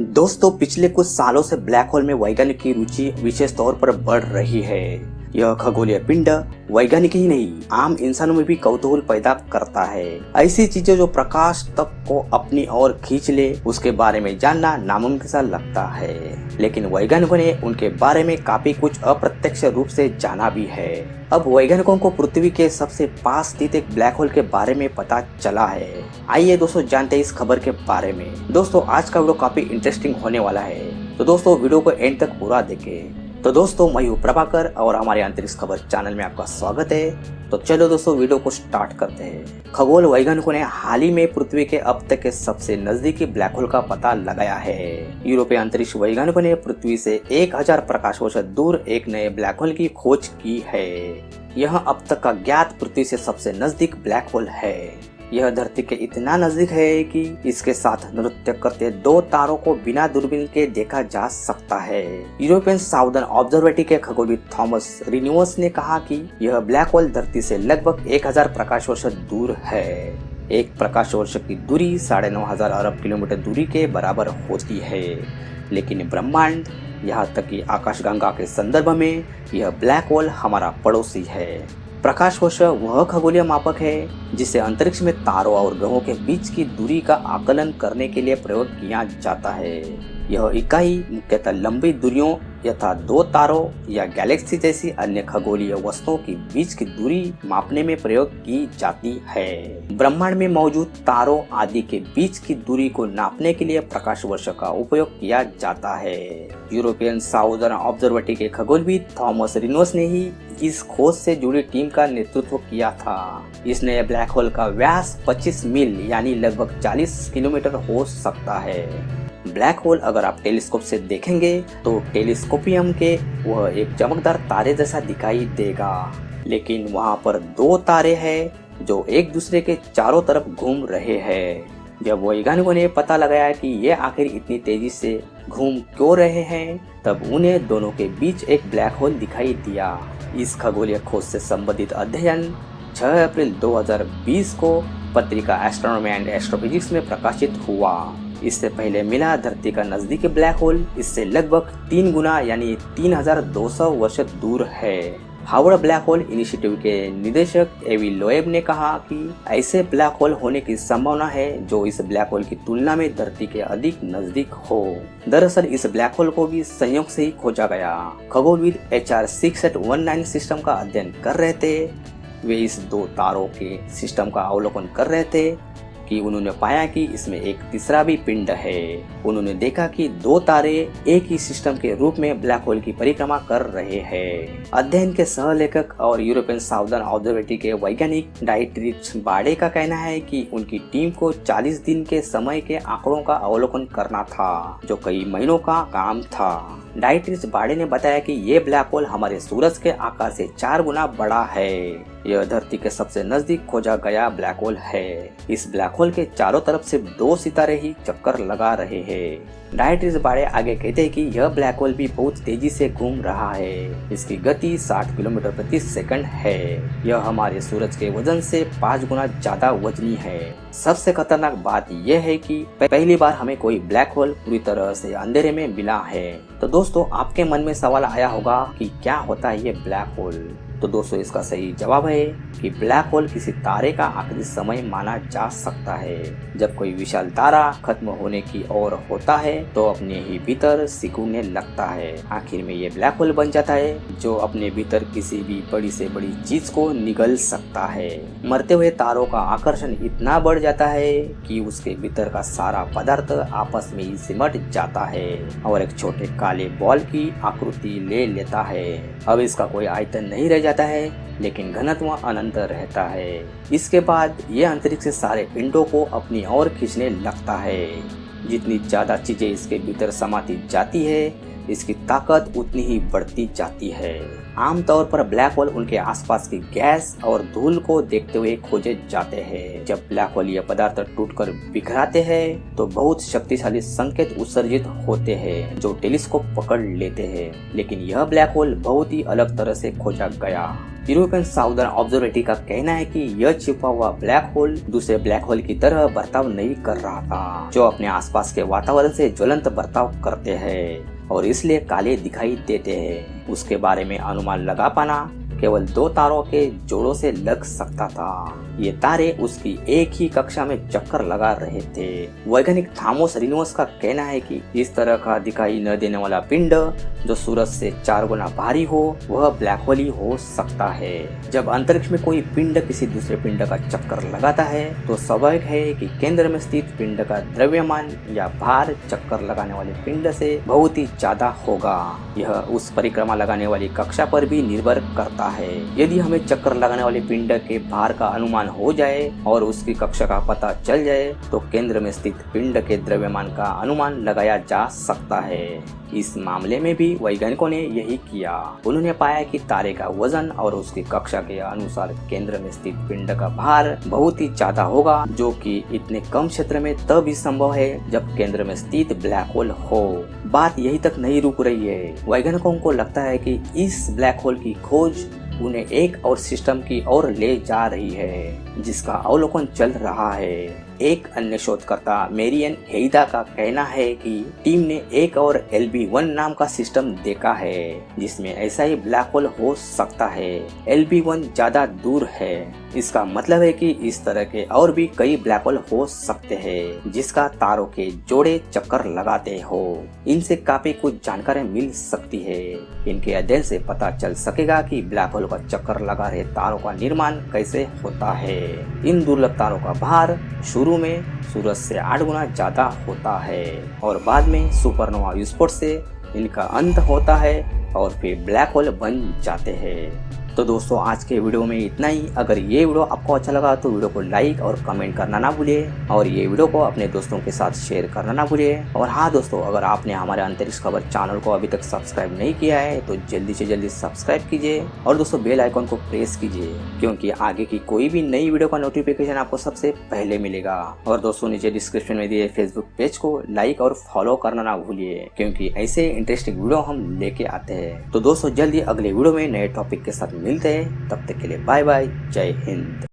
दोस्तों पिछले कुछ सालों से ब्लैक होल में वैज्ञानिक की रुचि विशेष तौर पर बढ़ रही है। यह खगोलीय पिंड वैज्ञानिक ही नहीं आम इंसानों में भी कौतूहल पैदा करता है। ऐसी चीजें जो प्रकाश तक को अपनी ओर खींच ले उसके बारे में जानना नामुमकिन सा लगता है, लेकिन वैज्ञानिकों ने उनके बारे में काफी कुछ अप्रत्यक्ष रूप से जाना भी है। अब वैज्ञानिकों को पृथ्वी के सबसे पास स्थित एक ब्लैक होल के बारे में पता चला है। आइए दोस्तों जानते हैं इस खबर के बारे में। दोस्तों आज का वीडियो काफी इंटरेस्टिंग होने वाला है, तो दोस्तों वीडियो को एंड तक पूरा देखें। तो दोस्तों मैं हूं प्रभाकर और हमारे अंतरिक्ष खबर चैनल में आपका स्वागत है। तो चलो दोस्तों वीडियो को स्टार्ट करते हैं। खगोल वैज्ञानिकों ने हाल ही में पृथ्वी के अब तक के सबसे नजदीकी ब्लैक होल का पता लगाया है। यूरोपीय अंतरिक्ष वैज्ञानिकों ने पृथ्वी से 1000 प्रकाश वर्ष दूर एक नए ब्लैक होल की खोज की है। यह अब तक का ज्ञात पृथ्वी से सबसे नजदीक ब्लैक होल है। यह धरती के इतना नजदीक है कि इसके साथ नृत्य करते दो तारों को बिना दूरबीन के देखा जा सकता है। यूरोपियन साउदर्न ऑब्जर्वेटरी के खगोलविद थॉमस रिन्यूअस ने कहा कि यह ब्लैक होल धरती से लगभग 1000 प्रकाश वर्ष दूर है। एक प्रकाश वर्ष की दूरी 9500 अरब किलोमीटर दूरी के बराबर होती है, लेकिन ब्रह्मांड यहाँ तक कि आकाशगंगा के संदर्भ में यह ब्लैक होल हमारा पड़ोसी है। प्रकाश वर्ष वह खगोलीय मापक है जिसे अंतरिक्ष में तारों और ग्रहों के बीच की दूरी का आकलन करने के लिए प्रयोग किया जाता है। यह इकाई मुख्यतः लंबी दूरियों यथा दो तारों या गैलेक्सी जैसी अन्य खगोलीय वस्तुओं के बीच की दूरी मापने में प्रयोग की जाती है। ब्रह्मांड में मौजूद तारों आदि के बीच की दूरी को नापने के लिए प्रकाश वर्ष का उपयोग किया जाता है। यूरोपियन साउदर्न ऑब्जर्वेटरी के खगोलविद थॉमस रिन्यूअस ने ही इस खोज से जुड़ी टीम का नेतृत्व किया था। इस नए ब्लैक होल का व्यास 25 मील यानी लगभग 40 किलोमीटर हो सकता है। ब्लैक होल अगर आप टेलीस्कोप से देखेंगे तो टेलीस्कोपियम के वह एक चमकदार तारे जैसा दिखाई देगा, लेकिन वहाँ पर दो तारे हैं जो एक दूसरे के चारों तरफ घूम रहे हैं। जब वैज्ञानिकों ने पता लगाया कि ये आखिर इतनी तेजी से घूम क्यों रहे हैं, तब उन्हें दोनों के बीच एक ब्लैक होल दिखाई दिया। इस खगोलीय खोज से संबंधित अध्ययन 6 अप्रैल 2020 को पत्रिका एस्ट्रोनॉमी एंड एस्ट्रोफिजिक्स में प्रकाशित हुआ। इससे पहले मिला धरती का नजदीकी ब्लैक होल इससे लगभग 3 गुना यानी 3200 वर्ष दूर है। हार्वर्ड ब्लैक होल इनिशिएटिव के निदेशक एवी लोएब ने कहा कि ऐसे ब्लैक होल होने की संभावना है जो इस ब्लैक होल की तुलना में धरती के अधिक नजदीक हो। दरअसल इस ब्लैक होल को भी संयोग से ही खोजा गया। खगोलविद HR 6819 सिस्टम का अध्ययन कर रहे थे। वे इस दो तारों के सिस्टम का अवलोकन कर रहे थे कि उन्होंने पाया कि इसमें एक तीसरा भी पिंड है। उन्होंने देखा कि दो तारे एक ही सिस्टम के रूप में ब्लैक होल की परिक्रमा कर रहे हैं। अध्ययन के सहलेखक और यूरोपियन साउदर्न ऑब्जर्वेटरी के वैज्ञानिक डाइट्रिच बाड़े का कहना है कि उनकी टीम को 40 दिन के समय के आंकड़ों का अवलोकन करना था, जो कई महीनों का काम था। डाइट्रिच बाड़े ने बताया कि ये ब्लैक होल हमारे सूरज के आकार से 4 गुना बड़ा है। यह धरती के सबसे नजदीक खोजा गया ब्लैक होल है। इस ब्लैक होल के चारों तरफ सिर्फ 2 सितारे ही चक्कर लगा रहे हैं। डाइट्रिच बाड़े आगे कहते हैं कि यह ब्लैक होल भी बहुत तेजी से घूम रहा है। इसकी गति 60 किलोमीटर प्रति सेकंड है। यह हमारे सूरज के वजन से 5 गुना ज्यादा वजनी है। सबसे खतरनाक बात यह है कि पहली बार हमें कोई ब्लैक होल पूरी तरह से अंधेरे में मिला है। तो दोस्तों आपके मन में सवाल आया होगा कि क्या होता है ये ब्लैक होल। तो दोस्तों इसका सही जवाब है कि ब्लैक होल किसी तारे का आखिरी समय माना जा सकता है। जब कोई विशाल तारा खत्म होने की ओर होता है तो अपने ही भीतर सिकुड़ने लगता है। आखिर में ये ब्लैक होल बन जाता है जो अपने भीतर किसी भी बड़ी से बड़ी चीज को निगल सकता है। मरते हुए तारों का आकर्षण इतना बढ़ जाता है कि उसके भीतर का सारा पदार्थ आपस में ही सिमट जाता है और एक छोटे काले बॉल की आकृति ले लेता है। अब इसका कोई आयतन नहीं रह जाता है, लेकिन घनत्व अनंत रहता है। इसके बाद यह अंतरिक्ष से सारे पिंडों को अपनी ओर खींचने लगता है। जितनी ज्यादा चीजें इसके भीतर समाती जाती है, इसकी ताकत उतनी ही बढ़ती जाती है। आमतौर पर ब्लैक होल उनके आसपास की गैस और धूल को देखते हुए खोजे जाते हैं। जब ब्लैक होल ये पदार्थ टूटकर बिखराते हैं तो बहुत शक्तिशाली संकेत उत्सर्जित होते हैं जो टेलीस्कोप पकड़ लेते हैं। लेकिन यह ब्लैक होल बहुत ही अलग तरह से खोजा गया। यूरोपियन साउदर्न ऑब्जर्वेटरी का कहना है कि यह छिपा हुआ ब्लैक होल दूसरे ब्लैक होल की तरह बर्ताव नहीं कर रहा था, जो अपने आसपास के वातावरण से ज्वलंत बर्ताव करते हैं और इसलिए काले दिखाई देते हैं। उसके बारे में अनुमान लगा पाना केवल 2 तारों के जोड़ों से लग सकता था। ये तारे उसकी एक ही कक्षा में चक्कर लगा रहे थे। वैज्ञानिक थॉमस रिनोस का कहना है कि इस तरह का दिखाई न देने वाला पिंड जो सूरज से 4 गुना भारी हो वह ब्लैक होल ही हो सकता है। जब अंतरिक्ष में कोई पिंड किसी दूसरे पिंड का चक्कर लगाता है तो स्वाभाविक है कि केंद्र में स्थित पिंड का द्रव्यमान या भार चक्कर लगाने वाले पिंड से बहुत ही ज्यादा होगा। यह उस परिक्रमा लगाने वाली कक्षा पर भी निर्भर करता है। यदि हमें चक्कर लगाने वाले पिंड के भार का अनुमान हो जाए और उसकी कक्षा का पता चल जाए तो केंद्र में स्थित पिंड के द्रव्यमान का अनुमान लगाया जा सकता है। इस मामले में भी वैज्ञानिकों ने यही किया। उन्होंने पाया कि तारे का वजन और उसकी कक्षा के अनुसार केंद्र में स्थित पिंड का भार बहुत ही ज्यादा होगा, जो कि इतने कम क्षेत्र में तब ही संभव है जब केंद्र में स्थित ब्लैक होल हो। बात यही तक नहीं रुक रही है। वैज्ञानिकों को लगता है कि इस ब्लैक होल की खोज उन्हें एक और सिस्टम की ओर ले जा रही है जिसका अवलोकन चल रहा है। एक अन्य शोधकर्ता मेरियन हेइदा का कहना है कि टीम ने एक और LB1 नाम का सिस्टम देखा है जिसमें ऐसा ही ब्लैक होल हो सकता है। LB1 ज्यादा दूर है। इसका मतलब है कि इस तरह के और भी कई ब्लैक होल हो सकते हैं जिसका तारों के जोड़े चक्कर लगाते हो। इनसे काफी कुछ जानकारी मिल सकती है। इनके अध्ययन से पता चल सकेगा कि ब्लैक होल का चक्कर लगा रहे तारों का निर्माण कैसे होता है। इन दुर्लभ तारों का भार शुरू में सूरज से 8 गुना ज्यादा होता है और बाद में सुपरनोवा विस्फोट से इनका अंत होता है और फिर ब्लैक होल बन जाते हैं। तो दोस्तों आज के वीडियो में इतना ही। अगर ये वीडियो आपको अच्छा लगा तो वीडियो को लाइक और कमेंट करना ना भूलिए और ये वीडियो को अपने दोस्तों के साथ शेयर करना ना भूलिए। और हाँ दोस्तों, अगर आपने हमारे अंतरिक्ष खबर चैनल को अभी तक सब्सक्राइब नहीं किया है तो जल्दी से जल्दी सब्सक्राइब कीजिए और दोस्तों बेल आइकन को प्रेस कीजिए, क्योंकि आगे की कोई भी नई वीडियो का नोटिफिकेशन आपको सबसे पहले मिलेगा। और दोस्तों नीचे डिस्क्रिप्शन में दिए फेसबुक पेज को लाइक और फॉलो करना ना भूलिए, क्योंकि ऐसे इंटरेस्टिंग वीडियो हम लेके आते हैं। तो दोस्तों जल्दी अगले वीडियो में नए टॉपिक के साथ मिलते हैं। तब तक के लिए बाय बाय, जय हिंद।